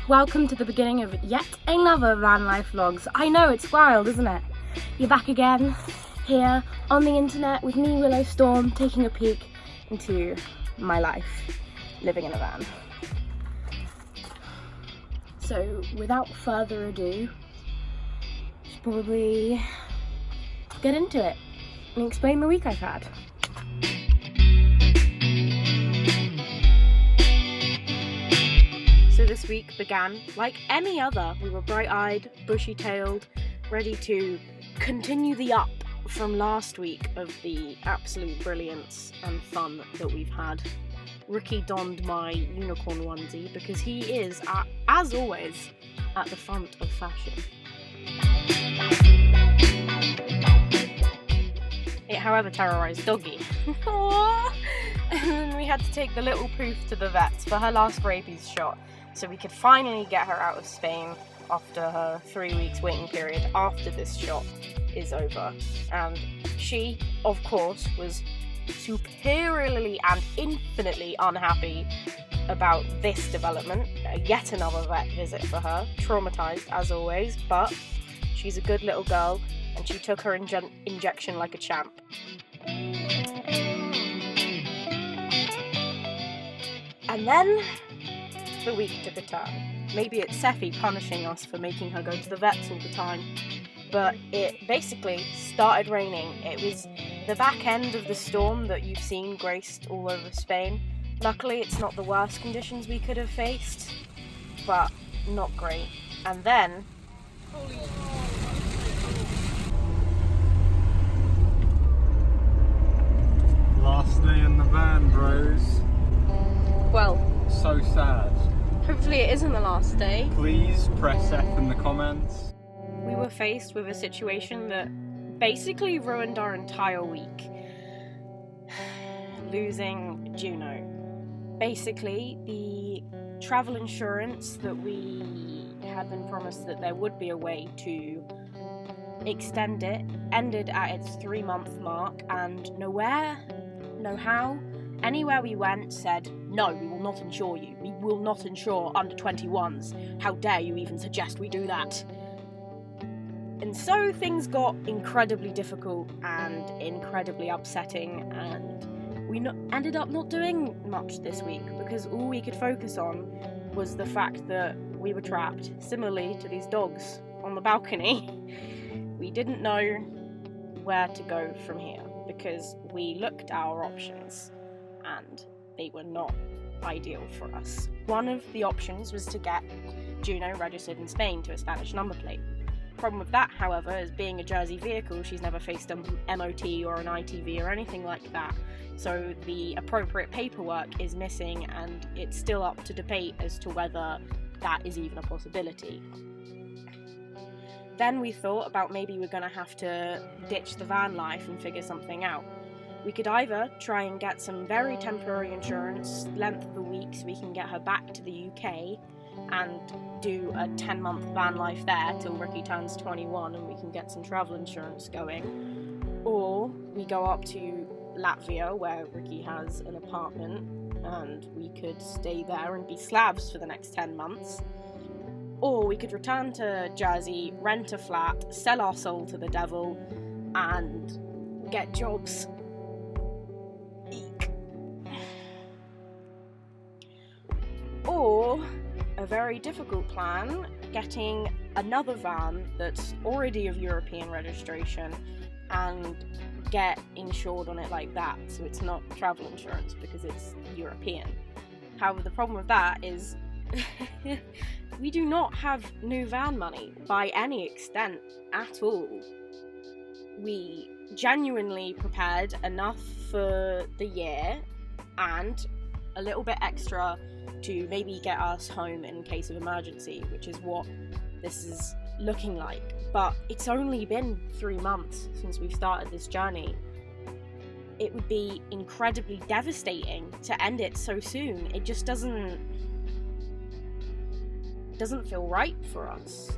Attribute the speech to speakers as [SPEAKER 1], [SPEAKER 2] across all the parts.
[SPEAKER 1] Welcome to the beginning of yet another van life vlogs. I know, it's wild, isn't it? You're back again, here on the internet with me, Willow Storm, taking a peek into my life, living in a van. So, without further ado, I should probably get into it and explain the week I've had. So this week began like any other. We were bright-eyed, bushy-tailed, ready to continue the up from last week of the absolute brilliance and fun that we've had. Ricky donned my unicorn onesie because he is, as always, at the front of fashion. It, however, terrorised Doggy. And we had to take the little poof to the vets for her last rabies shot, so we could finally get her out of Spain after her 3 weeks waiting period after this shot is over. And she, of course, was superiorly and infinitely unhappy about this development. Yet another vet visit for her. Traumatised as always, but she's a good little girl and she took her injection like a champ. And then the week took a turn. Maybe it's Seffi punishing us for making her go to the vets all the time, but it basically started raining. It was the back end of the storm that you've seen graced all over Spain. Luckily it's not the worst conditions we could have faced, but not great. And then
[SPEAKER 2] last day in the van, bros.
[SPEAKER 1] well,
[SPEAKER 2] So sad.
[SPEAKER 1] hopefully it isn't the last day.
[SPEAKER 2] Please press F in the comments.
[SPEAKER 1] We were faced with a situation that basically ruined our entire week. Losing Juno. Basically, the travel insurance that we had been promised that there would be a way to extend it ended at its 3-month mark, and nowhere, no how, anywhere we went said, no, we will not insure you. We will not insure under 21s. How dare you even suggest we do that? And so things got incredibly difficult and incredibly upsetting, and we ended up not doing much this week because all we could focus on was the fact that we were trapped, similarly to these dogs on the balcony. We didn't know where to go from here because we looked at our options and they were not ideal for us. One of the options was to get Juno registered in Spain to a Spanish number plate. Problem with that, however, is being a Jersey vehicle, she's never faced an MOT or an ITV or anything like that. So the appropriate paperwork is missing and it's still up to debate as to whether that is even a possibility. Then we thought about maybe we're going to have to ditch the van life and figure something out. We could either try and get some very temporary insurance, length of the week, so we can get her back to the UK and do a 10-month van life there till Ricky turns 21 and we can get some travel insurance going. Or we go up to Latvia where Ricky has an apartment and we could stay there and be slabs for the next 10 months. Or we could return to Jersey, rent a flat, sell our soul to the devil and get jobs. Eek. Or a very difficult plan, getting another van that's already of European registration and get insured on it like that, so it's not travel insurance because it's European. However, the problem with that is we do not have new van money by any extent at all. We genuinely prepared enough for the year and a little bit extra to maybe get us home in case of emergency, which is what this is looking like. But it's only been 3 months since we've started this journey. It would be incredibly devastating to end it so soon. It just doesn't feel right for us.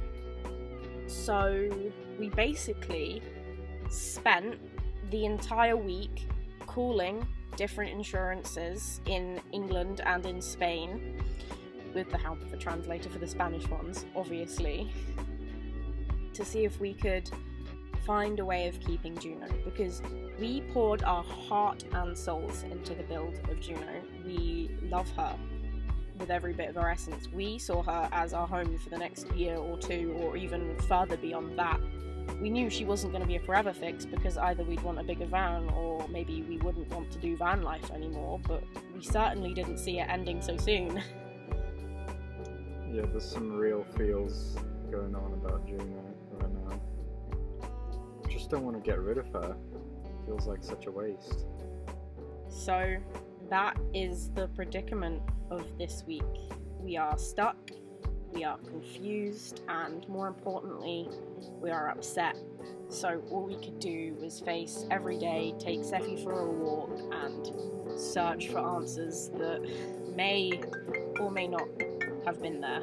[SPEAKER 1] So we basically spent the entire week calling different insurances in England and in Spain with the help of a translator for the Spanish ones, obviously, to see if we could find a way of keeping Juno, because we poured our heart and souls into the build of Juno. We love her with every bit of our essence. We saw her as our home for the next year or two, or even further beyond that. We knew she wasn't going to be a forever fix, because either we'd want a bigger van or maybe we wouldn't want to do van life anymore, but we certainly didn't see it ending so soon.
[SPEAKER 2] Yeah, there's some real feels going on about Juno right now. Just don't want to get rid of her. It feels like such a waste.
[SPEAKER 1] So that is the predicament of this week. We are stuck, we are confused, and more importantly, we are upset. So all we could do was face every day, take Seffi for a walk, and search for answers that may or may not have been there.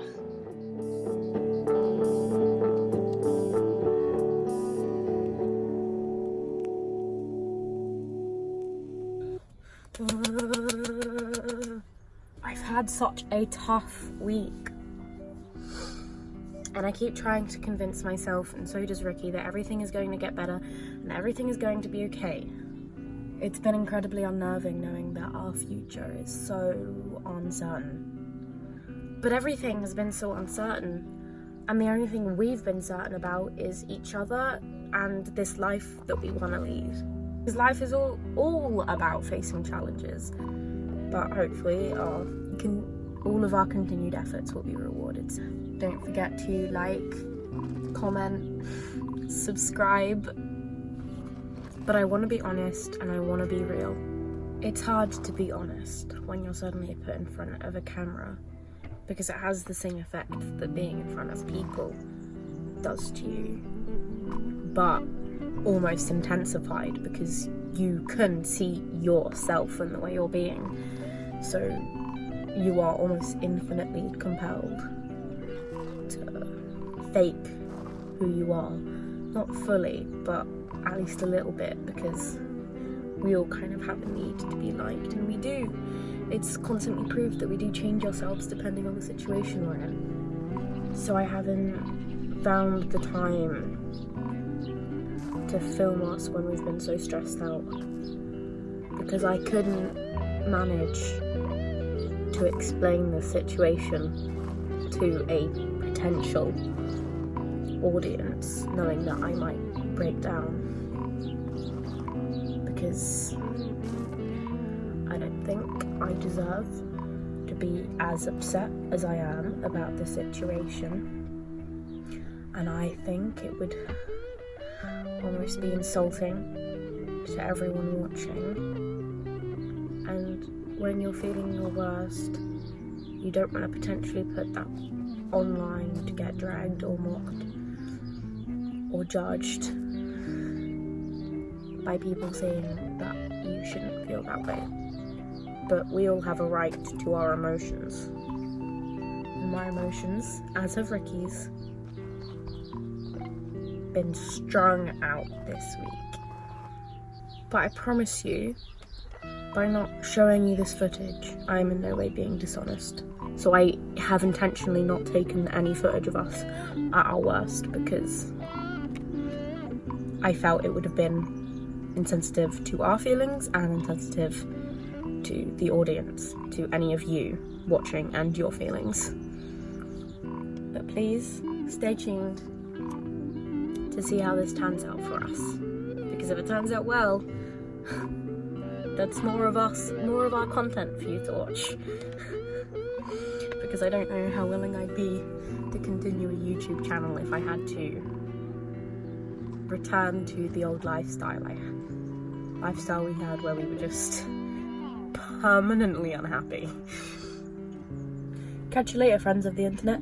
[SPEAKER 1] I've had such a tough week, and I keep trying to convince myself, and so does Ricky, that everything is going to get better and everything is going to be okay. It's been incredibly unnerving knowing that our future is so uncertain. But everything has been so uncertain, and the only thing we've been certain about is each other and this life that we want to lead. Because life is all about facing challenges, but hopefully all of our continued efforts will be rewarded. Don't forget to like, comment, subscribe. But I want to be honest and I want to be real. It's hard to be honest when you're suddenly put in front of a camera, because it has the same effect that being in front of people does to you, but almost intensified, because you can see yourself and the way you're being, so you are almost infinitely compelled to fake who you are. Not fully, but at least a little bit, because we all kind of have a need to be liked, and we do. It's constantly proved that we do change ourselves depending on the situation we're in. So I haven't found the time to film us when we've been so stressed out, because I couldn't manage to explain the situation to a potential audience knowing that I might break down, because I don't think I deserve to be as upset as I am about the situation, and I think it would almost be insulting to everyone watching. And when you're feeling your worst, you don't want to potentially put that online to get dragged or mocked or judged by people saying that you shouldn't feel that way. But we all have a right to our emotions. And my emotions, as have Ricky's, been strung out this week. But I promise you, by not showing you this footage, I am in no way being dishonest. So I have intentionally not taken any footage of us at our worst, because I felt it would have been insensitive to our feelings and insensitive to the audience, to any of you watching and your feelings. But please stay tuned to see how this turns out for us, because if it turns out well, that's more of us, more of our content for you to watch. Because I don't know how willing I'd be to continue a YouTube channel if I had to return to the old lifestyle we had, where we were just permanently unhappy. Catch you later, friends of the internet.